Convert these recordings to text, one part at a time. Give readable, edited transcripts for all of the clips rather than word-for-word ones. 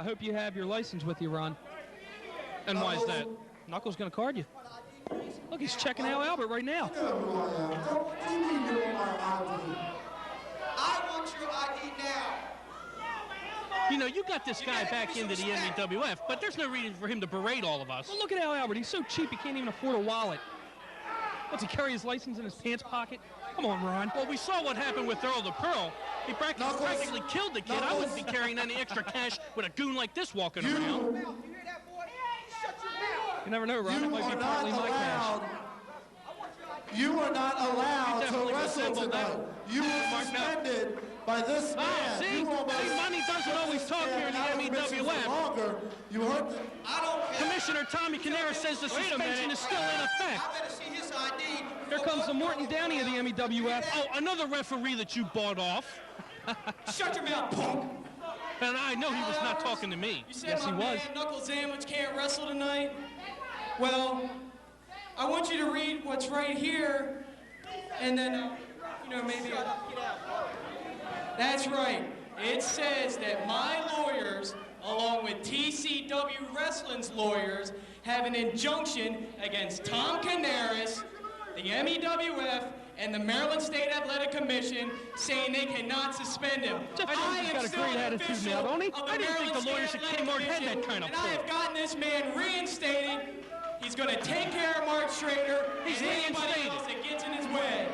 I hope you have your license with you, Ron. And why is that? Knuckles going to card you. Look, he's checking Al Albert right now. I want your ID now. You know, you got this guy back into the MEWF, but there's no reason for him to berate all of us. Well, look at Al Albert. He's so cheap he can't even afford a wallet. What's he carry his license in his pants pocket? Come on, Ron. Well, we saw what happened with Earl the Pearl. He practically killed the kid. I wouldn't be carrying any extra cash with a goon like this walking around. You hear that, boy? Shut your mouth. You never know, Ron. It might be partly my cash. You are not allowed to wrestle tonight. You were suspended by this man. Oh, see, money doesn't always talk here in the MEWF. You heard? I don't care. Commissioner Tommy Canera says the suspension is still in effect. I better see his ID. Here comes the Morton Downey of the MEWF. Oh, another referee that you bought off. Shut your mouth, punk. And I know he was not talking to me. You said Yes, he my was. man Knuckles Zandwich can't wrestle tonight? Well, I want you to read what's right here, and then, you know, maybe... That's right. It says that my lawyers, along with TCW Wrestling's lawyers, have an injunction against Tom Canaris, the MEWF, and the Maryland State Athletic Commission, saying they cannot suspend him. I am got a great attitude now, don't he? I didn't think the lawyers at Kmart had that kind of and I have pull. gotten this man reinstated. He's going to take care of Mark Shrader He's and anybody reinstated. else that gets in his way.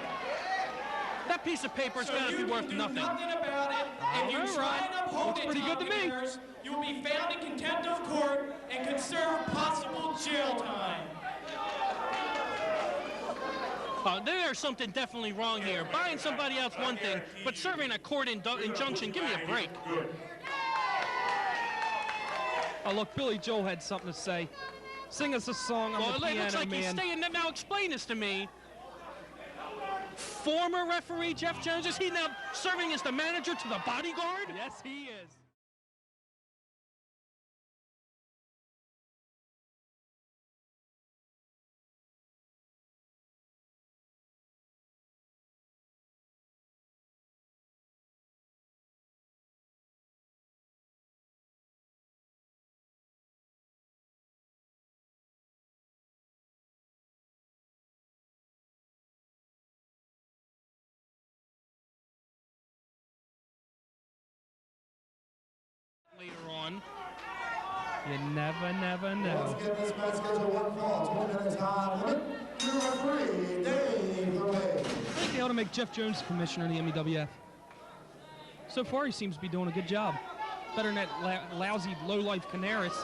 That piece of paper's got to be worth nothing. Nothing about it. If you try and uphold Looks it, pretty good to me. you will be found in contempt of court and could serve possible jail time. There's something definitely wrong here. Buying somebody else one thing, but serving a court injunction, give me a break. Oh, look, Billy Joel had something to say. Sing us a song on the Well, it piano, looks like he's man. staying there. Now explain this to me. Former referee Jeff Jones, is he now serving as the manager to the bodyguard? Yes, he is. Later on. You never know. Let's get this match scheduled 1 fall. 2 minutes time limit. Your referee, Dave LeMay. I think they ought to make Jeff Jones commissioner in the MEWF. So far, he seems to be doing a good job. Better than that lousy, low-life Canaris,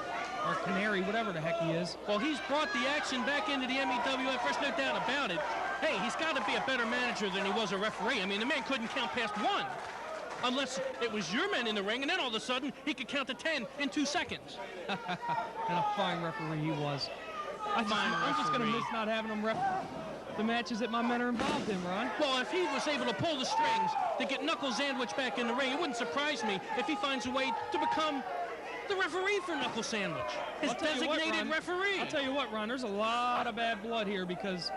or Canary, whatever the heck he is. Well, he's brought the action back into the MEWF, there's no doubt about it. Hey, he's got to be a better manager than he was a referee. I mean, the man couldn't count past 1. Unless it was your men in the ring, and then all of a sudden, he could count to 10 in 2 seconds. And a fine referee he was. I'm just going to miss not having him ref the matches that my men are involved in, Ron. Well, if he was able to pull the strings to get Knuckles Zandwich back in the ring, it wouldn't surprise me if he finds a way to become the referee for Knuckles Sandwich. His designated referee. I'll tell you what, Ron, there's a lot of bad blood here because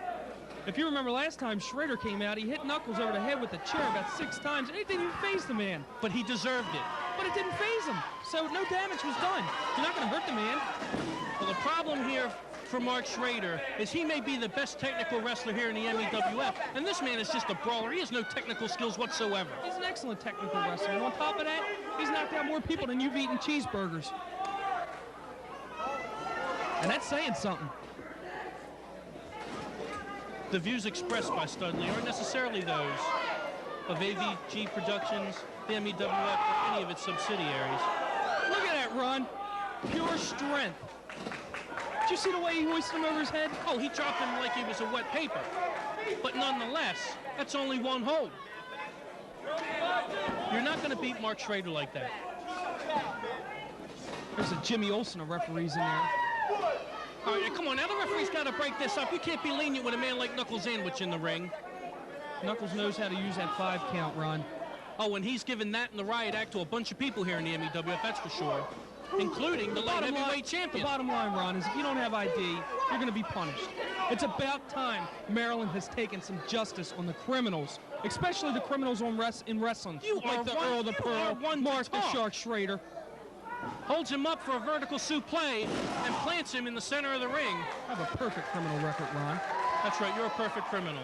if you remember last time Shrader came out, he hit Knuckles over the head with the chair about 6 times, and it didn't even faze the man. But he deserved it. But it didn't faze him, so no damage was done. You're not going to hurt the man. Well, the problem here for Mark Shrader is he may be the best technical wrestler here in the MEWF, and this man is just a brawler. He has no technical skills whatsoever. He's an excellent technical wrestler, and on top of that, he's knocked out more people than you've eaten cheeseburgers. And that's saying something. The views expressed by Studley aren't necessarily those of AVG Productions, the MEWF, or any of its subsidiaries. Look at that, Ron. Pure strength. Did you see the way he hoisted him over his head? Oh, he dropped him like he was a wet paper. But nonetheless, that's only 1 hold. You're not going to beat Mark Shrader like that. There's a Jimmy Olsen of referees in there. All right, come on, now the referee's got to break this up. You can't be lenient with a man like Knuckles Zandwich in the ring. Knuckles knows how to use that 5 count, Ron. Oh, and he's given that and the riot act to a bunch of people here in the MEWF, that's for sure. Including the light heavyweight champion. The bottom line, Ron, is if you don't have ID, you're going to be punished. It's about time Maryland has taken some justice on the criminals, especially the criminals in wrestling. You like are the one, Earl the Pearl, one Mark the Shark Shrader. holds him up for a vertical suplex, and plants him in the center of the ring. I have a perfect criminal record, Ron. That's right, you're a perfect criminal.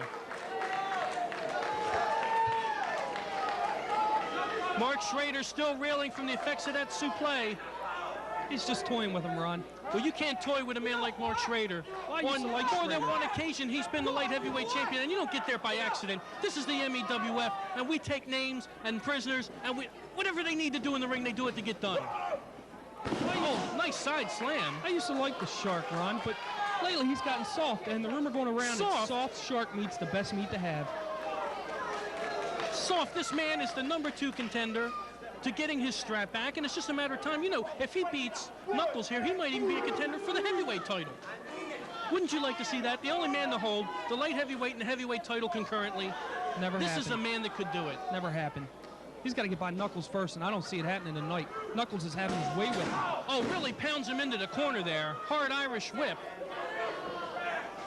Mark Shrader still reeling from the effects of that suplex. He's just toying with him, Ron. Well, you can't toy with a man like Mark Shrader. On more than one occasion, he's been the light heavyweight champion, and you don't get there by accident. This is the MEWF, and we take names and prisoners, and whatever they need to do in the ring, they do it to get done. Oh, nice side slam. I used to like the Shark, Ron, but lately he's gotten soft, and the rumor going around is soft Shark meat's the best meat to have. Soft, this man is the #2 contender to getting his strap back, and it's just a matter of time. You know, if he beats Knuckles here, he might even be a contender for the heavyweight title. Wouldn't you like to see that? The only man to hold the light heavyweight and the heavyweight title concurrently. Never happened. This is a man that could do it. Never happened. He's got to get by Knuckles first, and I don't see it happening tonight. Knuckles is having his way with him. Oh, really pounds him into the corner there. Hard Irish whip.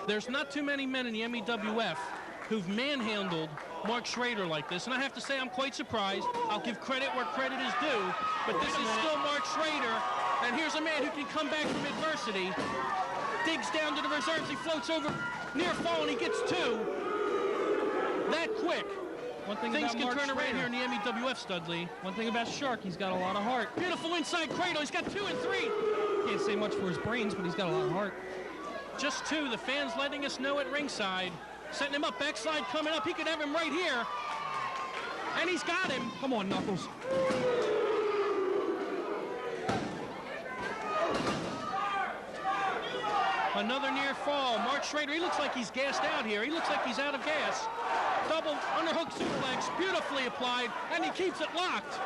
There's not too many men in the MEWF who've manhandled Mark Shrader like this, and I have to say I'm quite surprised. I'll give credit where credit is due, but this is still Mark Shrader, and here's a man who can come back from adversity, digs down to the reserves, he floats over near fall, and he gets 2 that quick. One thing Things about can Mark turn around Shrader. here in the MEWF, Studley. One thing about Shark, he's got a lot of heart. Beautiful inside cradle, he's got 2 and 3. Can't say much for his brains, but he's got a lot of heart. Just 2, the fans letting us know at ringside. Setting him up, backslide coming up. He could have him right here. And he's got him. Come on, Knuckles. Another near fall. Mark Shrader, he looks like he's gassed out here. He looks like he's out of gas. Double underhook suplex, beautifully applied, and he keeps it locked.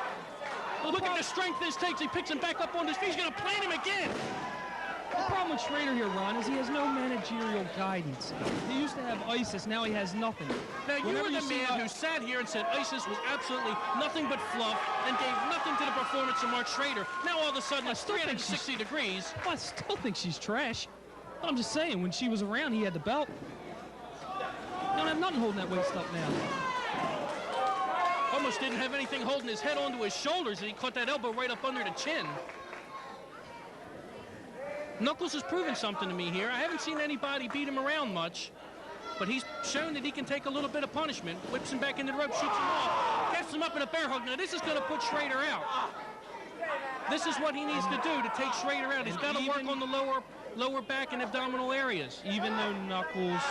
Look at the strength this takes. He picks him back up on his feet. He's going to plant him again. The problem with Shrader here, Ron, is he has no managerial guidance. He used to have ISIS, now he has nothing. Now, you were the man who sat here and said ISIS was absolutely nothing but fluff and gave nothing to the performance of Mark Shrader. Now, all of a sudden, it's 360 degrees. I still think she's trash. But I'm just saying, when she was around, he had the belt. Don't have nothing holding that waist up now. Almost didn't have anything holding his head onto his shoulders, and he caught that elbow right up under the chin. Knuckles has proven something to me here. I haven't seen anybody beat him around much, but he's shown that he can take a little bit of punishment. Whips him back into the rope, shoots him off, gets him up in a bear hug. Now this is going to put Shrader out. This is what he needs to do to take Shrader out. He's got to work on the lower back and abdominal areas. Even though Knuckles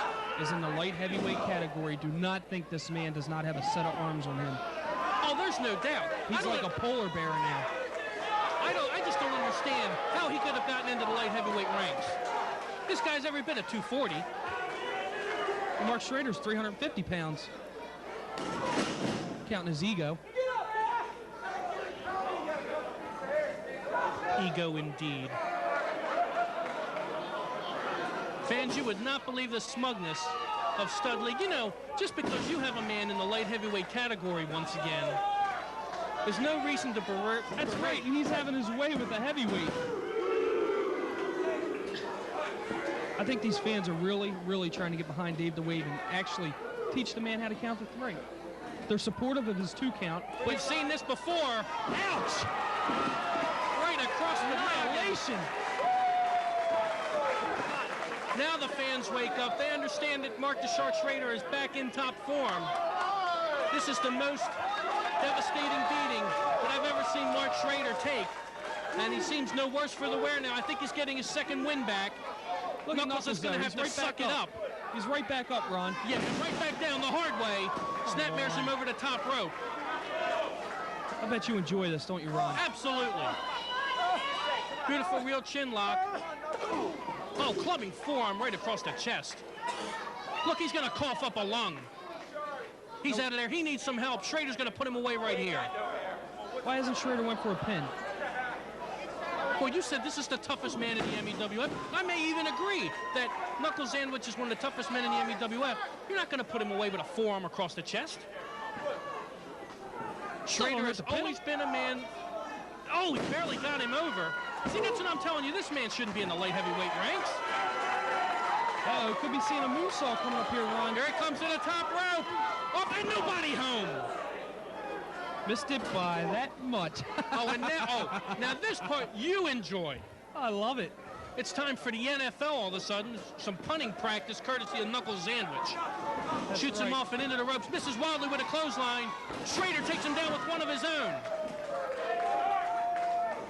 is in the light heavyweight category, do not think this man does not have a set of arms on him. Oh, there's no doubt. He's like a polar bear now. I just don't understand how he could have gotten into the light heavyweight ranks. This guy's every bit of 240. Mark Shrader's 350 pounds. Counting his ego. Ego indeed. Fans, you would not believe the smugness of Stud League. You know, just because you have a man in the light heavyweight category once again, there's no reason to berate. That's right, and he's having his way with the heavyweight. I think these fans are really, really trying to get behind Dave the Wave and actually teach the man how to count to 3. They're supportive of his 2 count. We've seen this before. Ouch! Right across the annihilation. Now the fans wake up. They understand that Mark the Shark Shrader is back in top form. This is the most devastating beating that I've ever seen Mark Shrader take. And he seems no worse for the wear now. I think he's getting his 2nd win back. Look, Knuckles is going to have to suck it up. He's right back up, Ron. Yeah, right back down the hard way. Snapmares him over the top rope. I bet you enjoy this, don't you, Ron? Absolutely. Beautiful real chin lock. Oh, clubbing forearm right across the chest. Look, he's going to cough up a lung. He's out of there. He needs some help. Shrader's going to put him away right here. Why hasn't Shrader went for a pin? Boy, you said this is the toughest man in the MEWF. I may even agree that Knuckles Zandwich is one of the toughest men in the MEWF. You're not going to put him away with a forearm across the chest. Shrader has always been a man. Oh, he barely got him over. See, that's what I'm telling you. This man shouldn't be in the light heavyweight ranks. Uh-oh, could be seeing a moonsault coming up here, Ron. Here it comes to the top rope. Up and nobody home. Missed it by that much. Now this part you enjoy. I love it. It's time for the NFL all of a sudden. Some punting practice courtesy of Knuckles Zandwich. Shoots him off and into the ropes. Misses wildly with a clothesline. Shrader takes him down with one of his own.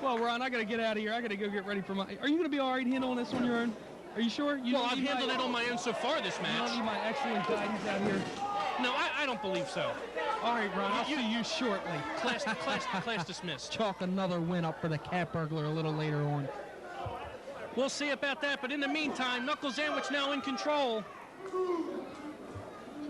Well, Ron, I got to get out of here. I got to go get ready for my... Are you going to be all right handling this on your own? Are you sure? Well, I've handled it on my own so far this match. You don't need my excellent guidance out here? No, I don't believe so. All right, Ron, I'll see you shortly. Class dismissed. Chalk another win up for the Cat Burglar a little later on. We'll see about that, but in the meantime, Knuckles Zandwich now in control.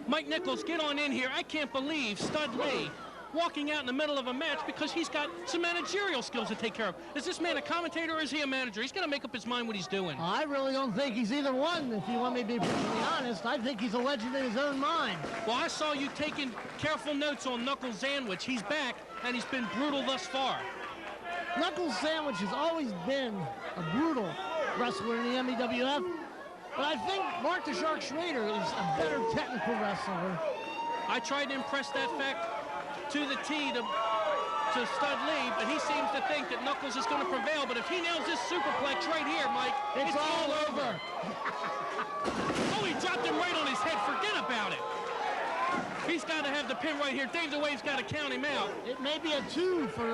Mike Nichols, get on in here. I can't believe Stud Lee walking out in the middle of a match because he's got some managerial skills to take care of. Is this man a commentator or is he a manager? He's got to make up his mind what he's doing. I really don't think he's either one, if you want me to be brutally honest. I think he's a legend in his own mind. Well, I saw you taking careful notes on Knuckles Zandwich. He's back, and he's been brutal thus far. Knuckles Zandwich has always been a brutal wrestler in the MEWF, but I think Mark the Shark Shrader is a better technical wrestler. I tried to impress that fact to the T to Stud Lee, but he seems to think that Knuckles is going to prevail, but if he nails this superplex right here, Mike, it's all over. Oh, he dropped him right on his head. Forget about it. He's got to have the pin right here. Dave the Wave's got to count him out. It may be a 2 for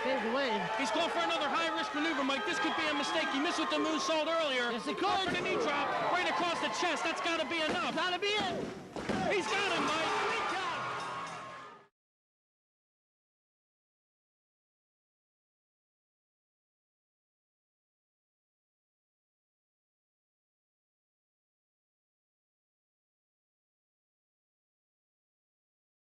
Dave the Wave. He's going for another high-risk maneuver, Mike. This could be a mistake. He missed with the moonsault earlier. Yes, it Going could. for the knee drop right across the chest. That's got to be enough. Gotta be it. He's got him, Mike.